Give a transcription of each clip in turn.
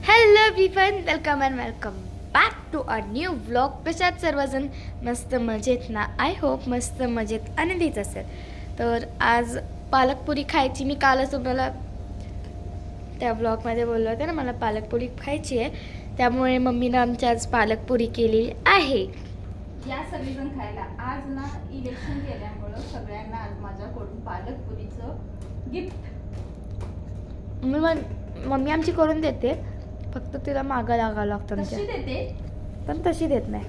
Hello everyone, welcome and welcome back to a new vlog. कशात सर्वजण मस्त मजेत ना? आय होप मस्त मजेत आनंदीच असेल. तर आज पालकपुरी खायची. मी कालच तुम्हाला त्या व्लॉगमध्ये बोललो होते ना, मला पालकपुरी खायची आहे. त्यामुळे मम्मीनं आमच्या आज पालकपुरी केली आहे. या सगळेजण खायला. आज ना इलेक्शन केल्यामुळं सगळ्यांना आज माझ्याकडून पालकपुरीचं गिफ्ट. मम्मी आमची करून देते, फक्त तिला मागं लागावं लागतं. तशी देते पण तशी देत नाही.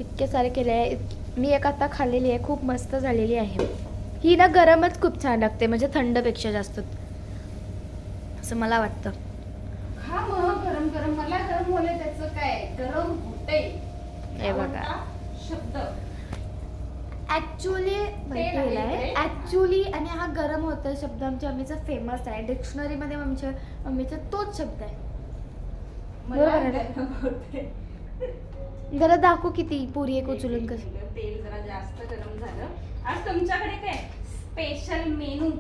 इतके सारे केले आहे. मी एक आता खाल्लेली आहे, खूप मस्त झालेली आहे. ही ना गरमच खूप छान लागते, म्हणजे थंडपेक्षा जास्त असं मला वाटतं. हा मग गरम गरम. मला गरम होले त्याचं काय, गरम होते. हे बघा शब्द ऍक्च्युली आणि हा गरम होता शब्द आमच्या मम्मीचा फेमस आहे. डिक्शनरीमध्ये मम्मीचा तोच शब्द आहे. जरा दाखवू किती पुरी एक उचलून. कसं तेल जरा जास्त गरम झालं. आज तुमच्याकडे काय स्पेशल मेनू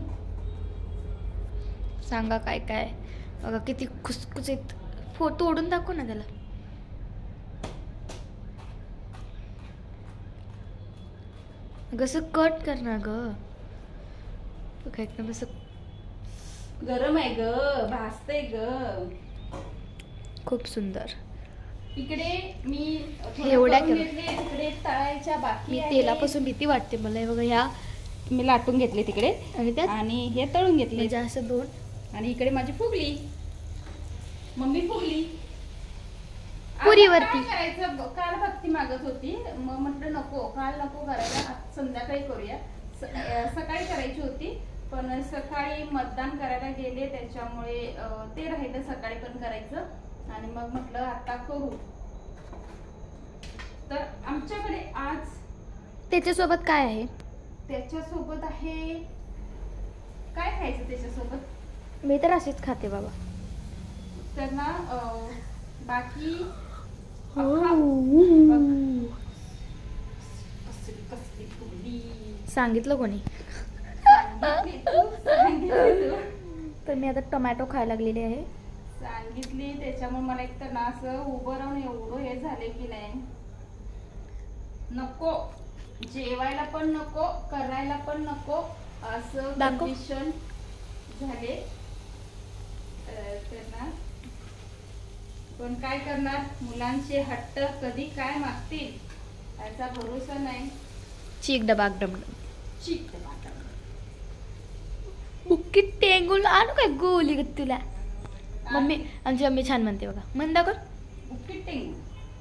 सांगा? काय काय बघा, किती खुसखुशीत. फोटो ओढून दाखव ना त्याला. कसं कट करणार ग? एकदम असं गरम आहे ग, भाजते ग. खूप सुंदर. इकडे मी एवढ्या तिकडे तळायच्या बाकी. मी तेलापासून भीती वाटते मला. हे बघा, ह्या मी लाटून घेतले तिकडे आणि हे तळून घेतले असं दोन. आणि इकडे माझी फुगली, मम्मी फुगली पुरीवरती. करायचं काल भक्ती मागत होती, मग म्हटलं नको, काल नको करायला, संध्याकाळी करूया. सकाळी करायची होती, पण सकाळी मतदान करायला गेले, त्याच्यामुळे ते राहिलं सकाळी पण करायचं. आणि मग म्हटलं आता करू. तर आमच्याकडे आज त्याच्यासोबत काय आहे? त्याच्यासोबत आहे काय खायचं त्याच्यासोबत? मी तर अशीच खाते बाबा. त्यांना बाकी सांगितलं कोणी? तर मी आता टोमॅटो खायला लागलेली आहे. सांगितली, त्याच्यामुळे मला एक तर ना असं उभं राहून एवढं हे झाले की नाही, नको जेवायला पण नको, करायला पण नको, असं कंडिशन झाले. त्यांना पण काय करणार, मुलांचे हट्ट कधी काय मागतील याचा भरोसा नाही. चीक डबाक डम चीक डबाक बुक्कीट टेंगुल आणू काय गोली ग तुला? मम्मी आमची मम्मी छान म्हणते बघा. म्हण दाखव. बुक्कीट टेंगुल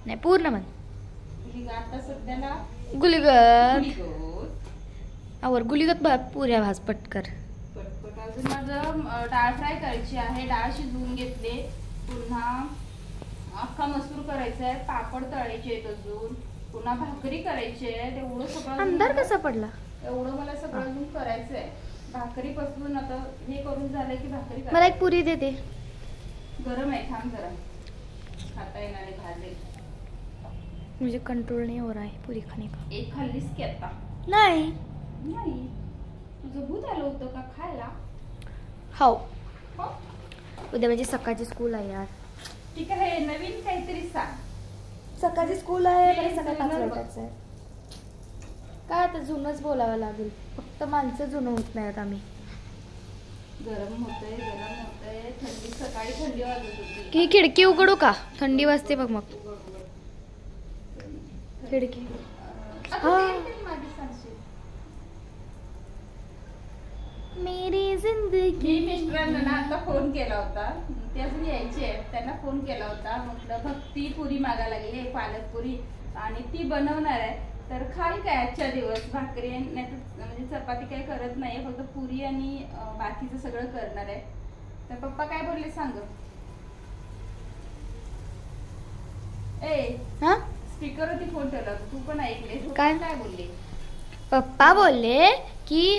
नाही, पूर्ण म्हण. आता सध्याला गुलीगत आवर गुलीगत पुऱ्या भाज पटकर. पटपट. अजून माझं डाळ फ्राय करायची आहे. डाळ शिजवून घेतले. पुन्हा अख्खा मसूर करायचा आहे. पापड तळायचे आहेत अजून. पुन्हा भाकरी करायची आहे. एवढं सगळं अंधार कसा पडला? एवढं मला सगळं अजून करायचं आहे. भाकरी पासून आता हे करून झालं की भाकरी. मला एक पुरी देते. गरम आहे, थांब जरा. खाता येणार आहे भाजी. मुझे कंट्रोल नहीं हो रहा है पूरी खाने का. एक खाल्लीस की आता? नाही. तुझं भूत आलं होतं का खायला? हो. उद्या म्हणजे सकाळची स्कूल आहे यार. ठीक आहे, नवीन काहीतरी सांग. सकाळची स्कूल आहे, सकाळी 5 वाजताच आहे. काय आता जुनच बोलावं लागेल. फक्त माणसं जुनं होत नाहीत आम्ही. गरम होतंय. थंडी, सकाळी थंडी वाजत होती. की खिडकी उघडू का? थंडी वाजते बघ. मग खिडकी मेरी जिंदगी. मी मिस्टरांना ना आता फोन केला होता, ते अजून यायचे आहेत. त्यांना फोन केला होता, म्हटलं भक्ती पुरी मागायला लागली, पालकपुरी, आणि ती बनवणार आहे. तर खाल काय आजच्या दिवस? भाकरी नाही तर म्हणजे चपाती काही करत नाही, फक्त पुरी आणि बाकीचं सगळं करणार आहे. तर पप्पा काय बोलले सांग. हा, स्पीकरवरती फोन ठेवला होता, तू पण ऐकले. काय बोलले पप्पा? बोलले की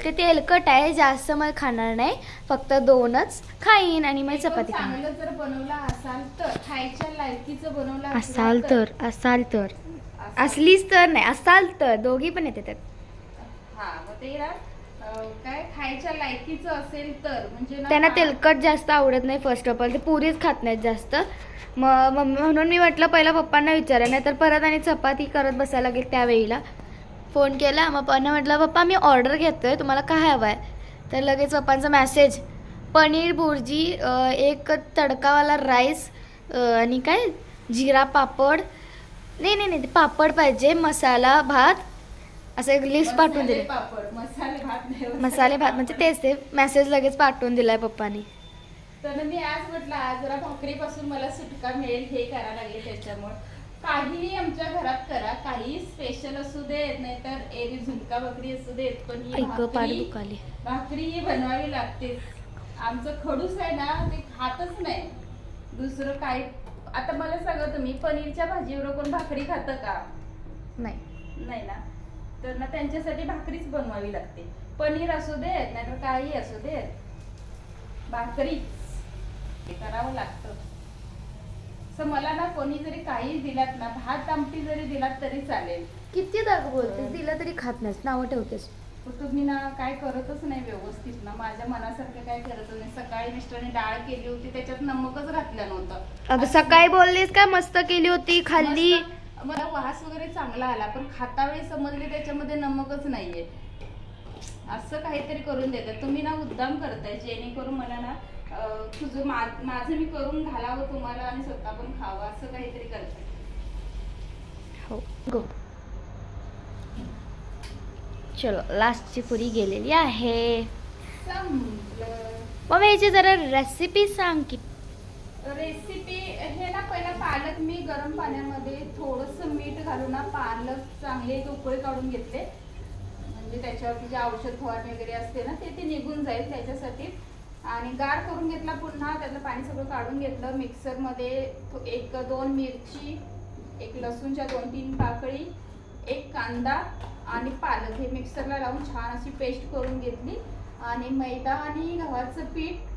ते तेलकट आहे, जास्त मग खाणार नाही, फक्त 2च खाईन आणि मग चपाती खाईन. चांगलं जर बनवला असाल तर, खायच्या लायकीचं बनवला असाल तर असलीच तर नाही, असाल तर दोघी पण येते त्यात. हा, मग ते ना काय खायच्या लायकीचं असेल तर म्हणजे ना त्यांना तेलकट जास्त आवडत नाही. फर्स्ट ऑफ ऑल ते पुरीच खात नाहीत जास्त. म्हणून मी म्हटलं पहिला पप्पांना विचारा, नाही तर परत आणि चपाती करत बसायला लागेल. त्यावेळेला फोन केला, मग पप्पांना म्हटलं पप्पा मी ऑर्डर घेतोय, तुम्हाला काय हवं आहे. तर लगेच पप्पांचा मेसेज, पनीर भुर्जी, एक तडकावाला राईस आणि काय जिरा पापड, नाही ते पापड पाहिजे, मसाला भात, असं एक लिस्ट पाठवून दिली. मसाले भात म्हणजे तेच ते मेसेज लगेच पाठवून दिलाय पप्पानी. तर मी आज म्हटलं आज जरा भाकरीपासून मला सुटका मिळेल हे करायला लागले. त्याच्यामुळे काहीही आमच्या घरात करा, काही स्पेशल असू देत, नाहीतर एरी झुणका भाकरी असू देत, पण ही भाकरी ही बनवावी लागते. आमचं खडूस आहे ना ते खातच नाही दुसरं काही. आता मला सांगा तुम्ही, पनीरच्या भाजीवर कोण भाकरी खातं का? नाही ना. तर ना त्यांच्यासाठी भाकरीच बनवावी लागते. पनीर असू देत नाहीतर काही असू देत, भाकरी करावं लागतं. सो मला ना कोणी जरी काही दिलात ना, भात आमटी जरी दिलात तरी चालेल. किती दाग बोलतेस, दिलं तरी खात नाहीस, नावं ठेवतेस. तुम्ही ना काय करतच नाही व्यवस्थित ना, माझ्या मनासारखं काय करत नाही. सकाळी मिस्टरने डाळ केली होती, त्याच्यात नमकच घातलं नव्हतं. अगं सकाळी बोललीस का मस्त केली होती, खाल्ली, मला वास वगैरे चांगला आला, पण खाता वेळी समजले त्याच्यामध्ये नमकच नाहीये. असं काहीतरी करून देतात तुम्ही ना, मुद्दाम करताय जेणेकरून मला ना तुझं माझं मी करून घालावं तुम्हाला आणि स्वतः पण खावं, असं काहीतरी करताय. हो गो. चलो लास्टची पुरी गेलेली आहे. मग याची जरा रेसिपी सांग की. रेसिपी हे ना, पहिला पालक मी गरम पाण्यामध्ये थोडंसं मीठ घालून ना पालक चांगले उकळी काढून घेतले, म्हणजे त्याच्यावरती जे औषध फवारणी वगैरे असते ना ते निघून जाईल त्याच्यासाठी. आणि गार करून घेतला, पुन्हा त्यातलं पाणी सगळं काढून घेतलं. मिक्सरमध्ये 1-2 मिरची, एक लसूणच्या 2-3 पाकळी, एक कांदा आणि पालक हे मिक्सरला लावून छान अशी पेस्ट करून घेतली. आणि मैदा आणि गव्हाचं पीठ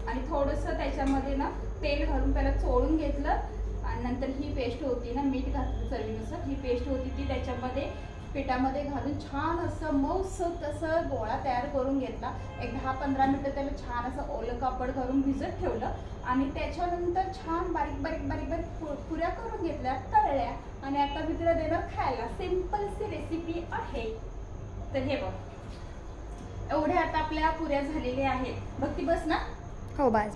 आणि थोडंसं त्याच्यामध्ये ना तेल घालून पहिला चोळून घेतलं. आणि नंतर ही पेस्ट होती ना, मीठ घातलं चवीनुसार, ही पेस्ट होती ती त्याच्यामध्ये पिठामध्ये घालून छान असं मऊसर तसं गोळा तयार करून घेतला. एक 10-15 मिनिटं त्याला छान असं ओलं कापड घालून भिजत ठेवलं. आणि त्याच्यानंतर छान बारीक बारीक पुऱ्या करून घेतल्या, तळल्या. आणि आता मी तुला देणार खायला. सिंपलची रेसिपी आहे. तर हे बघ, एवढ्या आता आपल्या पुऱ्या झालेल्या आहेत. भक्ती बस ना. हो बस.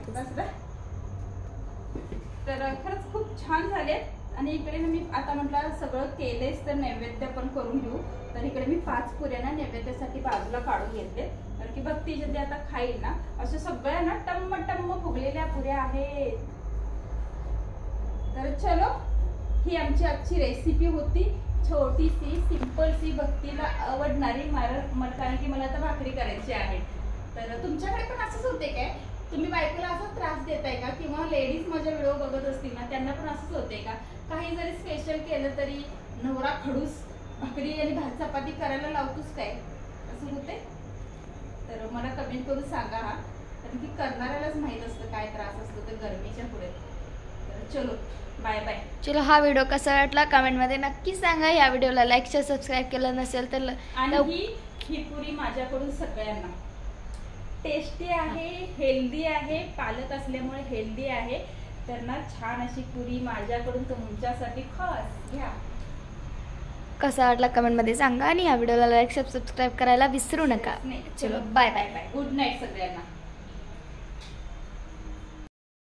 तर खरंच खूप छान झालेत. आणि इकडे मी आता म्हटलं सगळं केलेच तर नैवेद्य पण करून घेऊ. तर इकडे मी 5 पुऱ्या ना नैवेद्यासाठी बाजूला काढून घेतले, कारण की भक्ती जे आता खाईल ना, अशा सगळ्या ना टम्म फुगलेल्या पुऱ्या आहेत. तर चलो, ही आमची आजची रेसिपी होती, छोटीशी सिंपलशी, भक्तीला आवडणारी. कारण की मला आता भाकरी करायची आहे. तर तुमच्याकडे पण असंच होते काय? तुम्ही बायकोला असा त्रास देताय का? किंवा लेडीज माझ्या व्हिडिओ बघत असतील ना, त्यांना पण असंच होते का? काही जरी स्पेशल केलं तरी नवरा खडूस भाकरी आणि भात चपाती करायला लावतोस काय? असं होते? तर मला कमेंट करून सांगा हा, कारण की करणाऱ्यालाच माहित असतं काय त्रास असतो ते गरमीच्या पुढे. तर चलो बाय बाय. चलो, हा व्हिडिओ कसा वाटला कमेंटमध्ये नक्की सांगा. या व्हिडिओला लाईक शेअर सबस्क्राईब केलं नसेल तर. आणि ही पुरी माझ्याकडून सगळ्यांना टेस्टी आहे, हेल्दी आहे, पालक असल्यामुळे हेल्दी आहे. तर ना छान अशी पुरी माझ्याकडून तुमच्यासाठी खास घ्या. कसा वाटला कमेंटमध्ये सांगा. आणि या व्हिडिओला लाईक सबस्क्राईब करायला विसरू नका. चलो bye bye bye. Good night सगळ्यांना.